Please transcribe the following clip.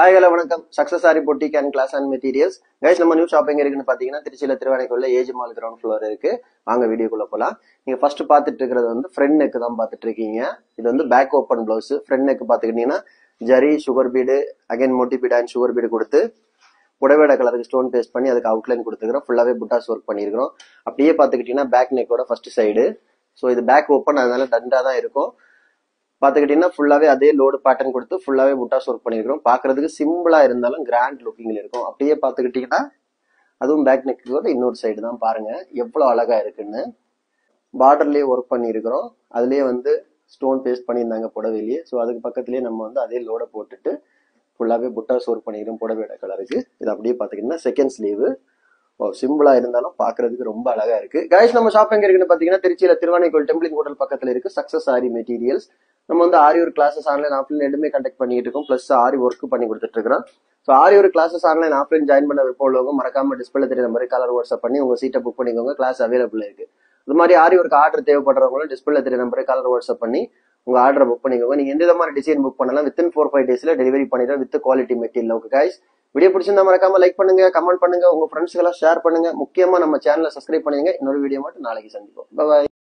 Hi, hello, வணக்கம். Success Saree Boutique and Class and Materials. Guys, நம்ம new shopping இருக்குன்னு பாத்தீங்கன்னா திருச்சியில திருவானைக்குள்ள ஏஜ் மால் கிரவுண்ட் ஃப்ளோர் இருக்கு. வாங்க வீடியோக்குள்ள போலாம். நீங்க ஃபர்ஸ்ட் பாத்துட்டு இருக்கிறது வந்து ஃப்ரண்ட் நெக் தான் பாத்துட்டு இருக்கீங்க. இது வந்து back open blouse. Front neck பாத்துக்கிட்டீங்கன்னா ஜரி, சுகர் பீடு, அகைன் மோட்டி பீட் அண்ட் சுகர் பீடு கொடுத்து புடவையோட கலருக்கு ஸ்டோன் பேஸ்ட் பண்ணி அதுக்கு அவுட்லைன் கொடுத்துக்கிறோம். ஃபுல்லாவே புட்டாஸ் ஒர்க் பண்ணிருக்கிறோம். அப்படியே பாத்துக்கிட்டீங்கன்னா பேக் நெக்கோட ஃபர்ஸ்ட் சைடு. ஸோ இது பேக் ஓப்பன், அதனால டண்டா தான் இருக்கும். பாத்துக்கிட்டீங்கன்னா ஃபுல்லாவே அதே லோடு பேட்டர்ன் கொடுத்து ஃபுல்லாவே புட்டாஸ் ஒர்க் பண்ணிருக்கோம். பாக்குறதுக்கு சிம்பிளா இருந்தாலும் கிராண்ட் லுக்கிங்ல இருக்கும். அப்படியே பாத்துக்கிட்டீங்கன்னா அதுவும் பேக் நெக்கோட இன்னொரு சைடு தான். பாருங்க எவ்வளவு அழகா இருக்குன்னு. பார்டர்லயே ஒர்க் பண்ணிருக்கிறோம். அதுலயே வந்து ஸ்டோன் பேஸ்ட் பண்ணியிருந்தாங்க புடவையிலேயே. ஸோ அதுக்கு பக்கத்துலயே நம்ம வந்து அதே லோட போட்டுட்டு ஃபுல்லாவே புட்டாஸ் ஒர்க் பண்ணிக்கிறோம் புடவையோட கலருக்கு. இது அப்படியே பாத்துக்கிட்டீங்கன்னா செகண்ட் ஸ்லீவ். சிம்பிளா இருந்தாலும் பாக்குறதுக்கு ரொம்ப அழகா இருக்கு. கைஸ், நம்ம ஷாப் எங்க இருக்குன்னு பாத்தீங்கன்னா திருச்சியில திருவானைக்கோயில் டெம்பிளிங் ஹோட்டல் பக்கத்துல இருக்கு. Success sorry materials. நம்ம வந்து ஆரி ஒரு கிளாஸஸ் ஆன்லைன் ஆஃப்லைன் ரெண்டுமே கண்டக்ட் பண்ணிட்டு இருக்கோம். பிளஸ் ஆரி ஒர்க் பண்ணி கொடுத்துட்டு இருக்கிறோம். ஸோ ஆரி ஒரு கிளாஸஸ் ஆன்லைன் ஆஃப்லைன் ஜாயின் பண்ண விருப்பம் உள்ளவங்க மறக்காம டிஸ்பிளே தெரிய நம்பருக்கு கலர் வாட்ஸ்அப் பண்ணி உங்க சீட்டை புக் பண்ணிக்கோங்க. கிளாஸ் அவைலபிள் இருக்கு. இது மாதிரி ஆரி ஒர்க் ஆர்டர் தேவைப்படுறவங்களும் டிஸ்பிளே தெரிய நம்பருக்கு கலர் வாட்ஸ்அப் பண்ணி உங்க ஆர்டரை புக் பண்ணிக்கோங்க. நீங்க எந்த விதமான டிசைன் புக் பண்ணலாம் வித்தின் 4-5 டேஸ்ல டெலிவரி பண்ணிடுறோம் with quality material. Okay guys, video பிடிச்சிருந்தா மறக்காம லைக் பண்ணுங்க, கமெண்ட் பண்ணுங்க, உங்க ஃப்ரெண்ட்ஸ்க்கு எல்லாம் ஷேர் பண்ணுங்க. முக்கியமா நம்ம சேனலை சப்ஸ்கிரைப் பண்ணுங்க. இன்னொரு வீடியோ மட்டும் நாளைக்கு சந்திப்போம். பாய்.